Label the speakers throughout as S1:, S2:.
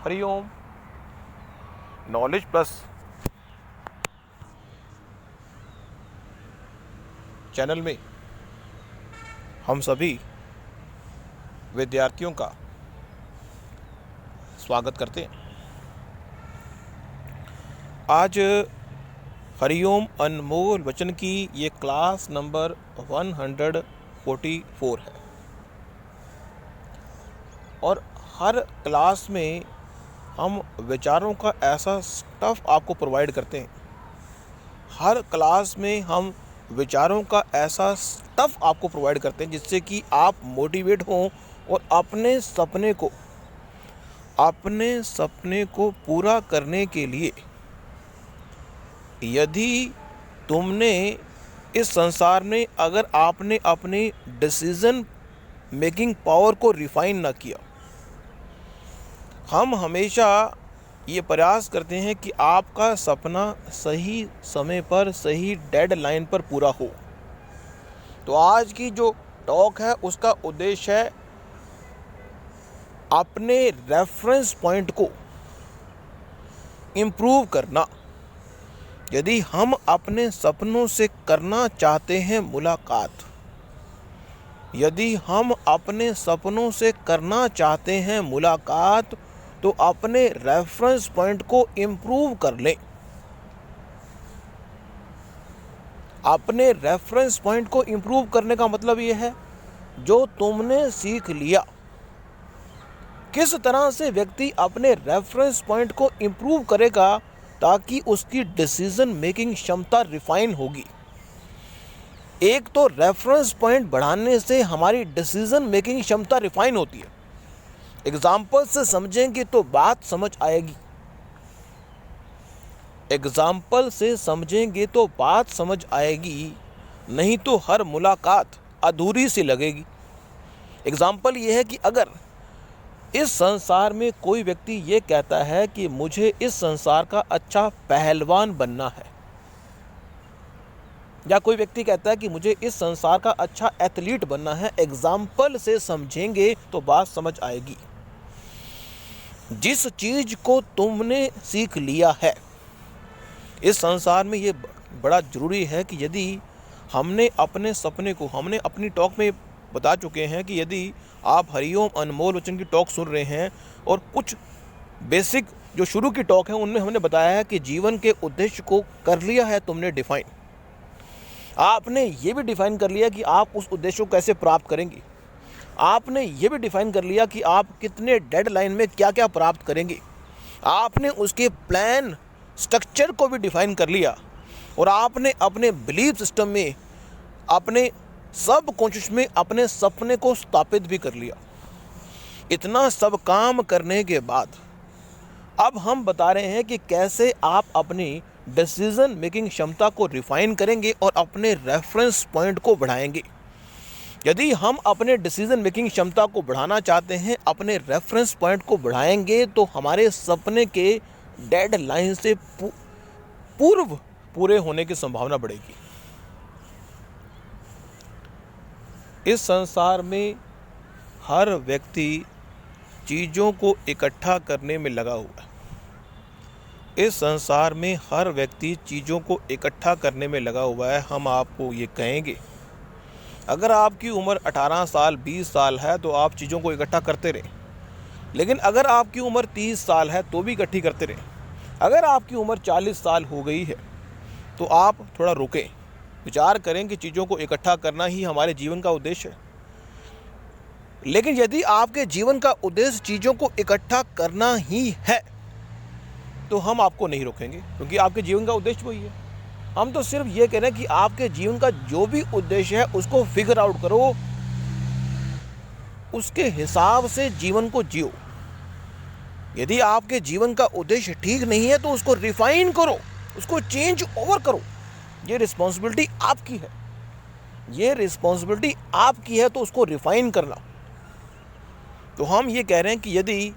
S1: Hariom. Knowledge plus channel में हम सभी विद्यार्थियों का स्वागत करते हैं। आज हरिओम अनमोल वचन की ये क्लास नंबर 144 है और हर क्लास में हम विचारों का ऐसा स्टफ आपको प्रोवाइड करते हैं। हर क्लास में हम विचारों का ऐसा स्टफ आपको प्रोवाइड करते हैं जिससे कि आप मोटिवेट हों और अपने सपने को पूरा करने के लिए, यदि तुमने इस संसार में अगर आपने अपनी डिसीजन मेकिंग पावर को रिफाइन ना किया, हम हमेशा ये प्रयास करते हैं कि आपका सपना सही समय पर सही डेडलाइन पर पूरा हो। तो आज की जो टॉक है उसका उद्देश्य है अपने रेफरेंस पॉइंट को इम्प्रूव करना। यदि हम अपने सपनों से करना चाहते हैं मुलाकात, तो अपने रेफरेंस पॉइंट को इम्प्रूव कर लें। अपने रेफरेंस पॉइंट को इम्प्रूव करने का मतलब ये है, जो तुमने सीख लिया, किस तरह से व्यक्ति अपने रेफरेंस पॉइंट को इम्प्रूव करेगा ताकि उसकी डिसीजन मेकिंग क्षमता रिफाइन होगी। एक तो रेफरेंस पॉइंट बढ़ाने से हमारी डिसीजन मेकिंग क्षमता रिफाइन होती है। एग्जाम्पल से समझेंगे तो बात समझ आएगी, नहीं तो हर मुलाकात अधूरी सी लगेगी। एग्जाम्पल ये है कि अगर इस संसार में कोई व्यक्ति ये कहता है कि मुझे इस संसार का अच्छा पहलवान बनना है, या कोई व्यक्ति कहता है कि मुझे इस संसार का अच्छा एथलीट बनना है, एग्जाम्पल से समझेंगे तो बात समझ आएगी। जिस चीज को तुमने सीख लिया है इस संसार में, ये बड़ा जरूरी है कि यदि हमने अपने सपने को, हमने अपनी टॉक में बता चुके हैं कि यदि आप हरिओम अनमोल वचन की टॉक सुन रहे हैं और कुछ बेसिक जो शुरू की टॉक है उनमें हमने बताया है कि जीवन के उद्देश्य को कर लिया है तुमने डिफाइन। आपने ये भी डिफाइन कर लिया कि आप उस उद्देश्य को कैसे प्राप्त करेंगे। आपने ये भी डिफाइन कर लिया कि आप कितने डेडलाइन में क्या क्या प्राप्त करेंगे। आपने उसके प्लान स्ट्रक्चर को भी डिफाइन कर लिया और आपने अपने बिलीफ सिस्टम में, अपने सब कॉन्शियस में अपने सपने को स्थापित भी कर लिया। इतना सब काम करने के बाद अब हम बता रहे हैं कि कैसे आप अपनी डिसीजन मेकिंग क्षमता को रिफाइन करेंगे और अपने रेफरेंस पॉइंट को बढ़ाएंगे। यदि हम अपने डिसीजन मेकिंग क्षमता को बढ़ाना चाहते हैं, अपने रेफरेंस पॉइंट को बढ़ाएंगे, तो हमारे सपने के डेडलाइन से पूर्व पूरे होने की संभावना बढ़ेगी। इस संसार में हर व्यक्ति चीज़ों को इकट्ठा करने में लगा हुआ है। हम आपको ये कहेंगे, अगर आपकी उम्र 18 साल 20 साल है तो आप चीज़ों को इकट्ठा करते रहें, लेकिन अगर आपकी उम्र 30 साल है तो भी इकट्ठी करते रहें। अगर आपकी उम्र 40 साल हो गई है तो आप थोड़ा रुकें, विचार करें कि चीज़ों को इकट्ठा करना ही हमारे जीवन का उद्देश्य है। लेकिन यदि आपके जीवन का उद्देश्य चीज़ों को इकट्ठा करना ही है तो हम आपको नहीं रोकेंगे, क्योंकि आपके जीवन का उद्देश्य वही है। हम तो सिर्फ ये कह रहे हैं कि आपके जीवन का जो भी उद्देश्य है उसको फिगर आउट करो, उसके हिसाब से जीवन को जियो। यदि आपके जीवन का उद्देश्य ठीक नहीं है तो उसको रिफाइन करो, उसको चेंज ओवर करो। ये रिस्पॉन्सिबिलिटी आपकी है, तो उसको रिफाइन करना। तो हम ये कह रहे हैं कि यदि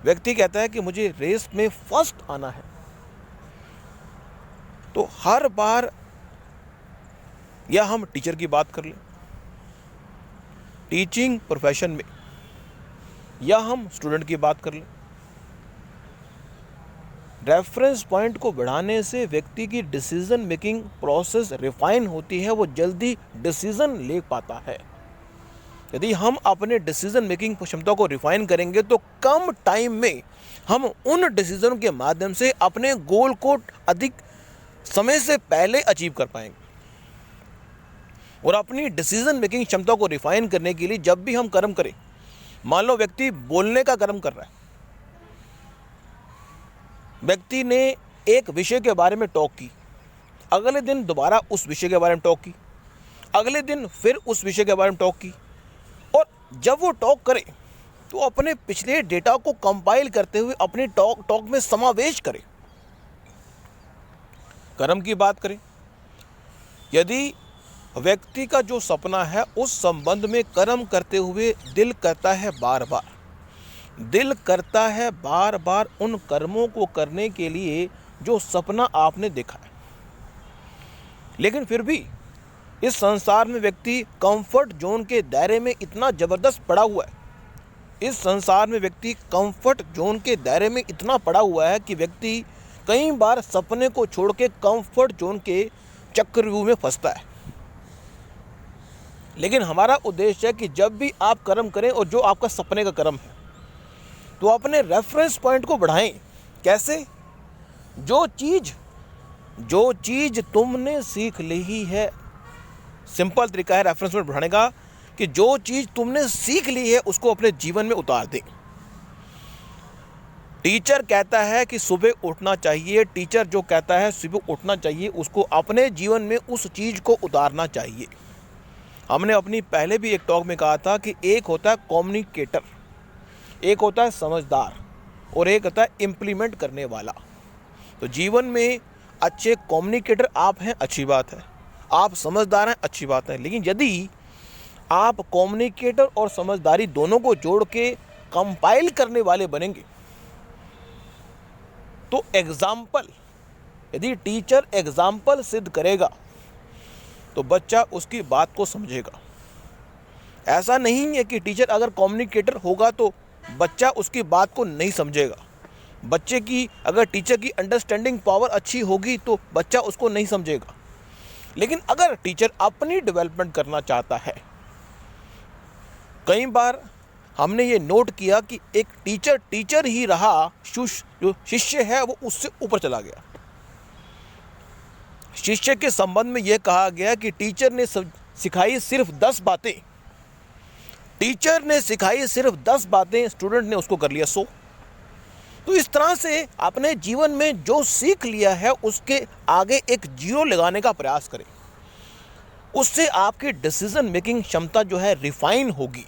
S1: व्यक्ति कहता है कि मुझे रेस में फर्स्ट आना है, तो हर बार, या हम टीचर की बात कर लें, टीचिंग प्रोफेशन में, या हम स्टूडेंट की बात कर लें, रेफरेंस पॉइंट को बढ़ाने से व्यक्ति की डिसीजन मेकिंग प्रोसेस रिफाइन होती है, वो जल्दी डिसीजन ले पाता है। यदि हम अपने डिसीजन मेकिंग क्षमता को रिफाइन करेंगे तो कम टाइम में हम उन डिसीजन के माध्यम से अपने गोल को अधिक समय से पहले अचीव कर पाएंगे। और अपनी डिसीजन मेकिंग क्षमता को रिफाइन करने के लिए जब भी हम कर्म करें, मान लो व्यक्ति बोलने का कर्म कर रहा है, व्यक्ति ने एक विषय के बारे में टॉक की, अगले दिन दोबारा उस विषय के बारे में टॉक की, अगले दिन फिर उस विषय के बारे में टॉक की, और जब वो टॉक करे तो अपने पिछले डेटा को कंपाइल करते हुए अपने टॉक में समावेश करे। कर्म की बात करें, यदि व्यक्ति का जो सपना है उस संबंध में कर्म करते हुए दिल करता है बार बार उन कर्मों को करने के लिए जो सपना आपने देखा है, लेकिन फिर भी इस संसार में व्यक्ति कंफर्ट जोन के दायरे में इतना ज़बरदस्त पड़ा हुआ है, कि व्यक्ति कई बार सपने को छोड़ के कंफर्ट जोन के चक्रव्यूह में फंसता है। लेकिन हमारा उद्देश्य है कि जब भी आप कर्म करें और जो आपका सपने का कर्म है तो अपने रेफरेंस पॉइंट को बढ़ाएं। कैसे? जो चीज़ तुमने सीख ली ही है, सिंपल तरीका है रेफरेंस पॉइंट बढ़ाने का कि जो चीज़ तुमने सीख ली है उसको अपने जीवन में उतार दें। टीचर कहता है कि सुबह उठना चाहिए, टीचर जो कहता है सुबह उठना चाहिए उसको अपने जीवन में उस चीज़ को उतारना चाहिए। हमने अपनी पहले भी एक टॉक में कहा था कि एक होता है कम्युनिकेटर, एक होता है समझदार और एक होता है इम्प्लीमेंट करने वाला। तो जीवन में अच्छे कम्युनिकेटर आप हैं, अच्छी बात है, आप समझदार हैं, अच्छी बात है, लेकिन यदि आप कम्युनिकेटर और समझदारी दोनों को जोड़ के कंपाइल करने वाले बनेंगे तो यदि टीचर एग्जाम्पल सिद्ध करेगा तो बच्चा उसकी बात को समझेगा। ऐसा नहीं है कि टीचर अगर कम्युनिकेटर होगा तो बच्चा उसकी बात को नहीं समझेगा। बच्चे की अगर टीचर की अंडरस्टैंडिंग पावर अच्छी होगी तो बच्चा उसको नहीं समझेगा। लेकिन अगर टीचर अपनी डेवलपमेंट करना चाहता है, कई बार हमने ये नोट किया कि एक टीचर ही रहा, जो शिष्य है वो उससे ऊपर चला गया। शिष्य के संबंध में यह कहा गया कि टीचर ने सिखाई सिर्फ 10 बातें, स्टूडेंट ने उसको कर लिया 100। तो इस तरह से अपने जीवन में जो सीख लिया है उसके आगे एक 0 लगाने का प्रयास करें। उससे आपकी डिसीजन मेकिंग क्षमता जो है रिफाइन होगी,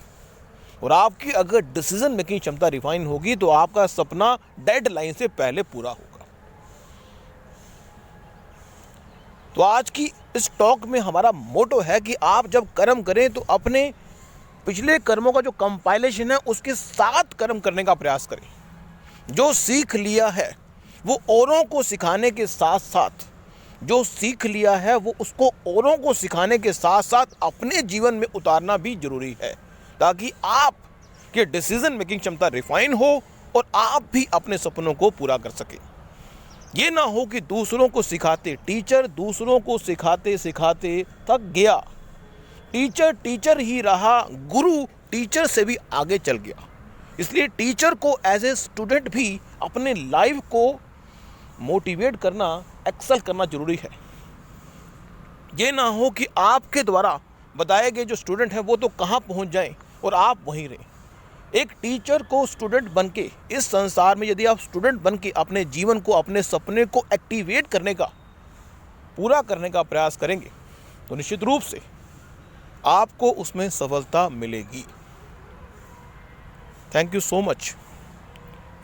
S1: और आपकी अगर डिसीजन मेकिंग क्षमता रिफाइन होगी तो आपका सपना डेडलाइन से पहले पूरा होगा। तो आज की इस टॉक में हमारा मोटो है कि आप जब कर्म करें तो अपने पिछले कर्मों का जो कंपाइलेशन है उसके साथ कर्म करने का प्रयास करें। जो सीख लिया है वो औरों को सिखाने के साथ साथ औरों को सिखाने के साथ साथ अपने जीवन में उतारना भी जरूरी है, ताकि आपके डिसीजन मेकिंग क्षमता रिफाइन हो और आप भी अपने सपनों को पूरा कर सकें। ये ना हो कि टीचर दूसरों को सिखाते थक गया, टीचर ही रहा, गुरु टीचर से भी आगे चल गया। इसलिए टीचर को एज ए स्टूडेंट भी अपने लाइफ को मोटिवेट करना, एक्सेल करना जरूरी है। ये ना हो कि आपके द्वारा बताए गए जो स्टूडेंट हैं वो तो कहाँ पहुँच जाएं और आप वहीं रहें। एक टीचर को स्टूडेंट बनके इस संसार में यदि आप स्टूडेंट बनके अपने जीवन को, अपने सपने को एक्टिवेट करने का, पूरा करने का प्रयास करेंगे तो निश्चित रूप से आपको उसमें सफलता मिलेगी। Thank you so much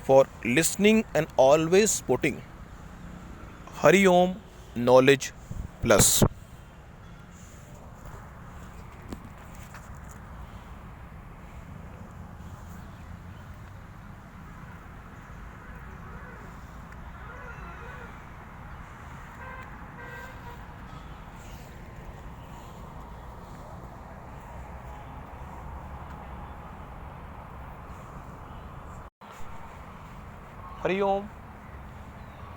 S1: for listening and always supporting Hariom knowledge plus. Hariom.